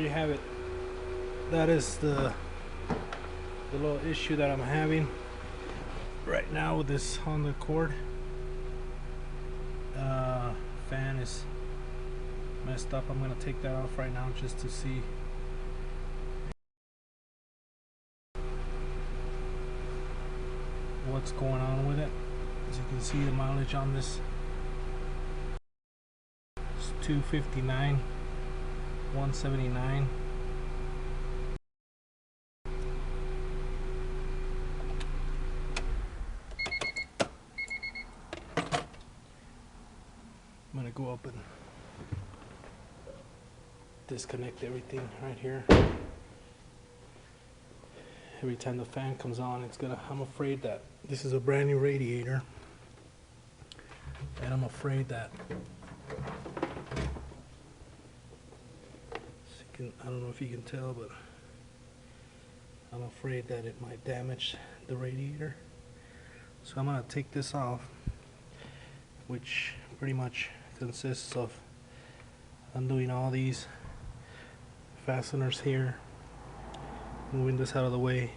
you have it. That is the little issue that I'm having right now with this Honda Accord. Fan is messed up. I'm gonna take that off right now just to see. What's going on with it. As you can see, the mileage on this is 259, 179. I'm gonna go up and disconnect everything right here. Every time the fan comes on, it's gonna, I'm afraid that this is a brand new radiator, and I'm afraid that I don't know if you can tell, but I'm afraid that it might damage the radiator. So I'm gonna take this off, which pretty much consists of undoing all these fasteners here, moving this out of the way.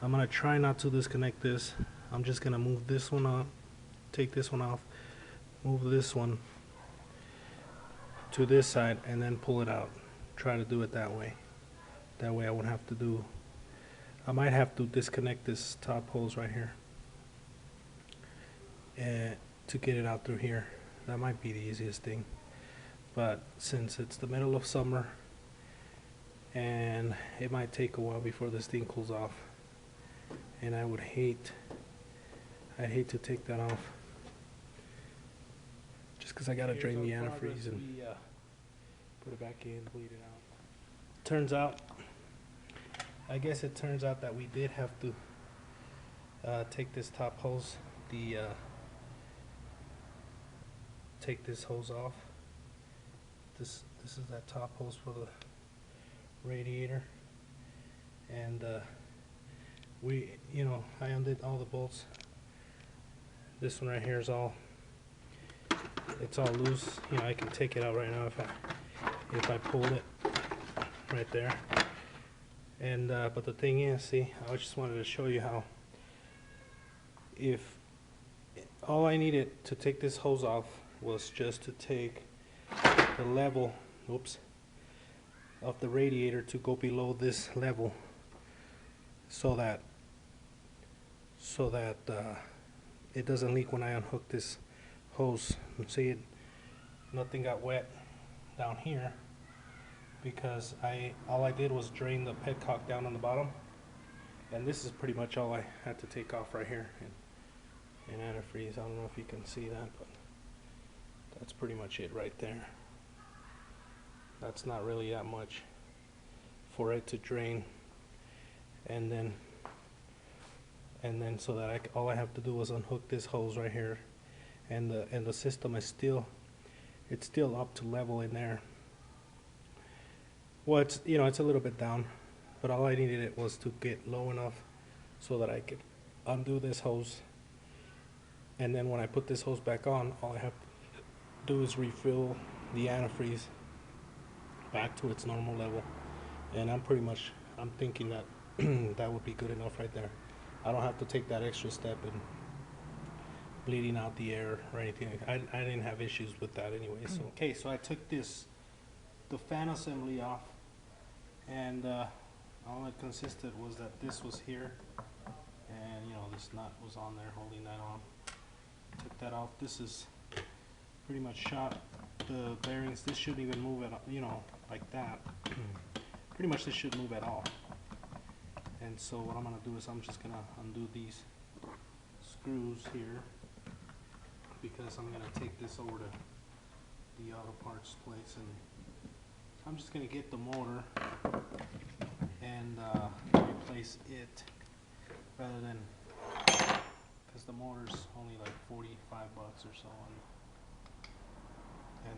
I'm gonna try not to disconnect this. I'm just gonna move this one up, take this one off, move this one to this side, and then pull it out. Try to do it that way. That way I won't have to do, I might have to disconnect this top hose right here and to get it out through here. That might be the easiest thing, but since it's the middle of summer and it might take a while before this thing cools off, and I'd hate to take that off just because I gotta drain the antifreeze and put it back in, bleed it out. Turns out, I guess it turns out that we did have to take this top hose, take this hose off. This is that top hose for the radiator, and I undid all the bolts. This one right here is it's all loose. I can take it out right now if I pulled it right there. And but the thing is, see, I just wanted to show you how, if all I needed to take this hose off was just to take the level, of the radiator to go below this level, so that it doesn't leak when I unhook this hose. See, nothing got wet down here because all I did was drain the petcock down on the bottom, and this is pretty much all I had to take off right here in antifreeze. I don't know if you can see that, but that's pretty much it right there. That's not really that much for it to drain, and then so that all I have to do is unhook this hose right here, and the system is still up to level in there. Well, it's a little bit down, but all I needed it was to get low enough so that I could undo this hose, and then when I put this hose back on, all I have to do is refill the antifreeze back to its normal level, and I'm thinking that that would be good enough right there. I don't have to take that extra step in bleeding out the air or anything. I didn't have issues with that anyway. So okay, so I took the fan assembly off, and all it consisted was that this was here, and this nut was on there holding that on. Took that off. This is pretty much shot. The bearings, this shouldn't even move at all, like that. Pretty much this shouldn't move at all. And so what I'm gonna do is I'm just gonna undo these screws here, because I'm gonna take this over to the auto parts place, and I'm just gonna get the motor and replace it, rather than, because the motor's only like 45 bucks or so, and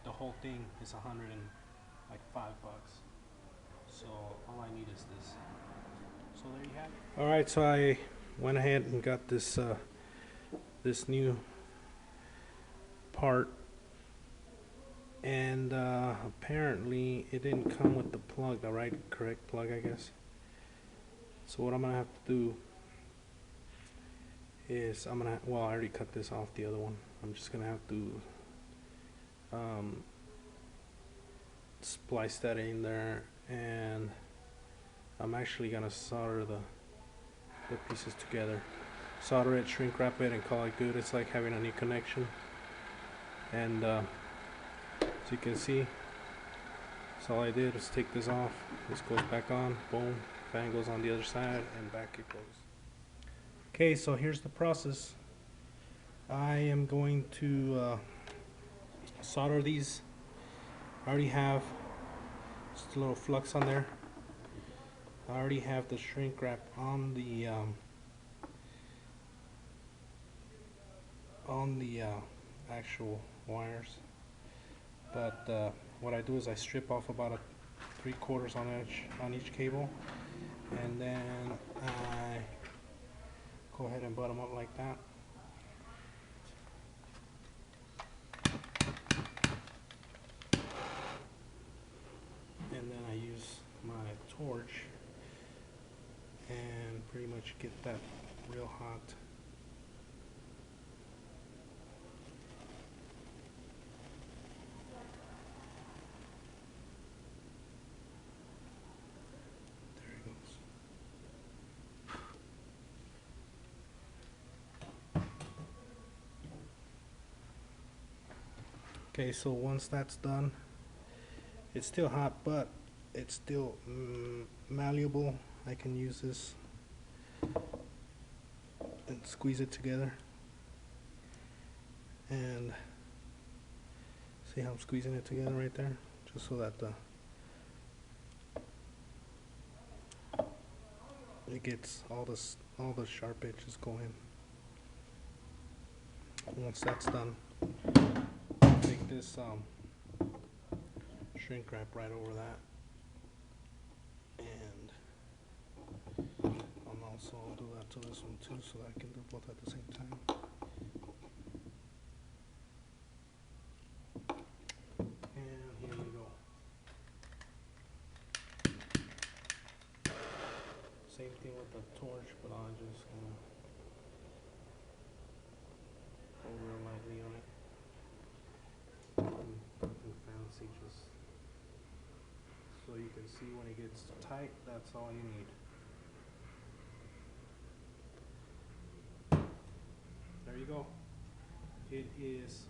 the whole thing is 105 bucks. So all I need is this. So there you have it. All right, so I went ahead and got this this new part And apparently it didn't come with the plug, the correct plug, I guess. So what I'm gonna have to do is well, I already cut this off the other one. I'm just gonna have to splice that in there, and I'm actually gonna solder the pieces together. Solder it, shrink wrap it, and call it good. It's like having a new connection. And as you can see, so all I did was take this off. This goes back on, boom, fan goes on the other side, and back it goes. Okay, so here's the process. I am going to solder these. I already have just a little flux on there. I already have the shrink wrap on the actual wires, but what I do is I strip off about a 3/4 on each cable, and then I go ahead and butt them up like that. And then I use my torch and pretty much get that real hot. There it goes. Okay, so once that's done, it's still hot, but it's still malleable. I can use this and squeeze it together, and see how I'm squeezing it together right there, just so that it gets all the sharp edges going. Once that's done, take this shrink wrap right over that, and I'll also do that to this one too, so that I can do both at the same time. And here we go. Same thing with the torch, but I'm just gonna go real lightly on it. Nothing fancy, just so you can see when it gets tight. That's all you need. There you go. It is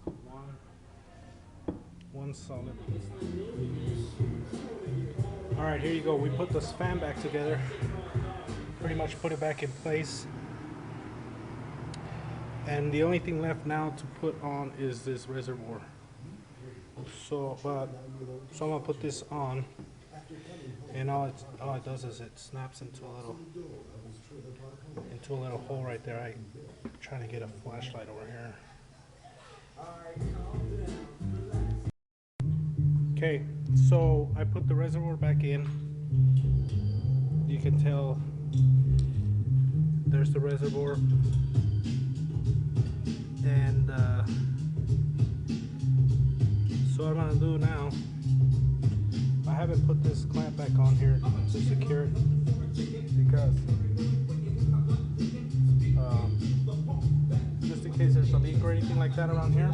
one solid. All right, here you go. We put this fan back together. Pretty much put it back in place. And the only thing left now to put on is this reservoir. So I'm gonna put this on, and all it does is it snaps into a little hole right there. I'm trying to get a flashlight over here. Okay, so I put the reservoir back in. You can tell there's the reservoir, and so what I'm gonna do now, I haven't put this clamp back on here to secure it, because just in case there's a leak or anything like that around here,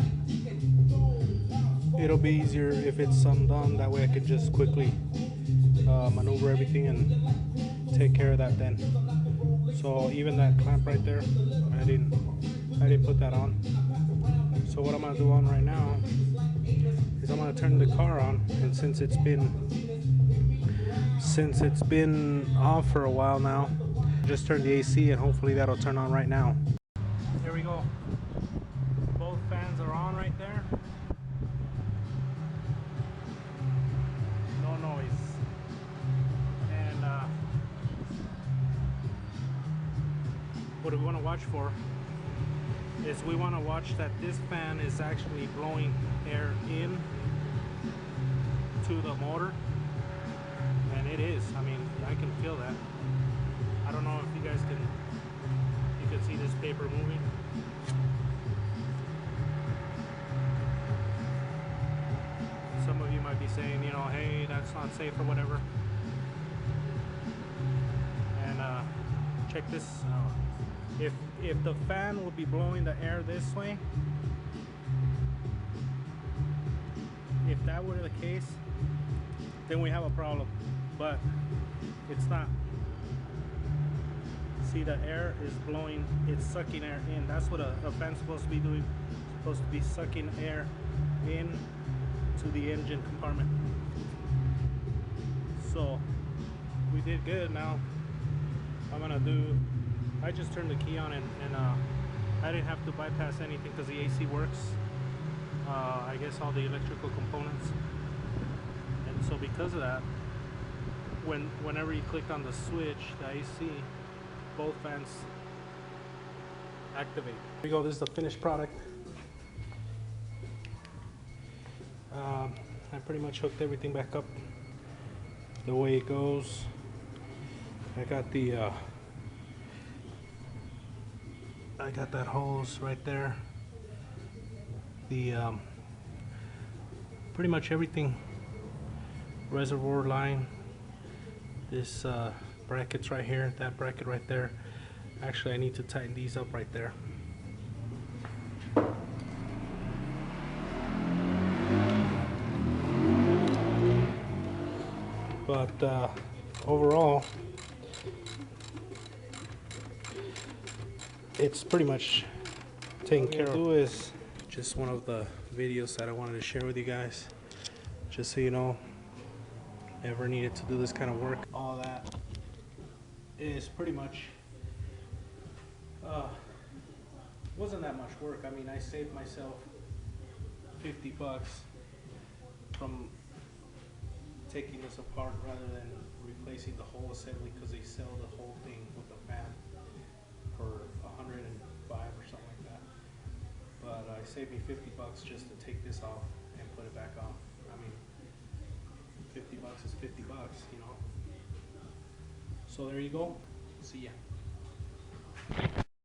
it'll be easier if it's undone. That way I can just quickly maneuver everything and take care of that then. So even that clamp right there, I didn't put that on. So what I'm gonna do on right now is I'm gonna turn the car on, and since it's been off for a while now, just turn the AC, and hopefully that'll turn on right now. There we go. Both fans are on right there. No noise. And what we want to watch for is we want to watch that this fan is actually blowing air in to the motor, and it is. I mean, I can feel that. I don't know if you guys can see this paper moving. might be saying, you know, hey, that's not safe or whatever. And check this out. If the fan would be blowing the air this way, if that were the case, then we have a problem. But it's not. See, the air is blowing, it's sucking air in. That's what a fan's supposed to be doing. It's supposed to be sucking air in to the engine compartment. So we did good. Now I'm gonna do, I just turned the key on and I didn't have to bypass anything because the AC works. I guess all the electrical components. And so because of that, whenever you click on the switch, the AC, both fans activate. Here we go, this is the finished product. I pretty much hooked everything back up the way it goes. I got the I got that hose right there. The pretty much everything, reservoir line, this brackets right here, that bracket right there. Actually, I need to tighten these up right there. But overall, it's pretty much taken care of. Is just one of the videos that I wanted to share with you guys, just so you know, ever needed to do this kind of work. All that is pretty much wasn't that much work. I mean, I saved myself $50 from taking this apart rather than replacing the whole assembly, because they sell the whole thing with a fan for $105 or something like that. But I saved me $50 just to take this off and put it back on. I mean, $50 is $50, you know. So there you go. See ya.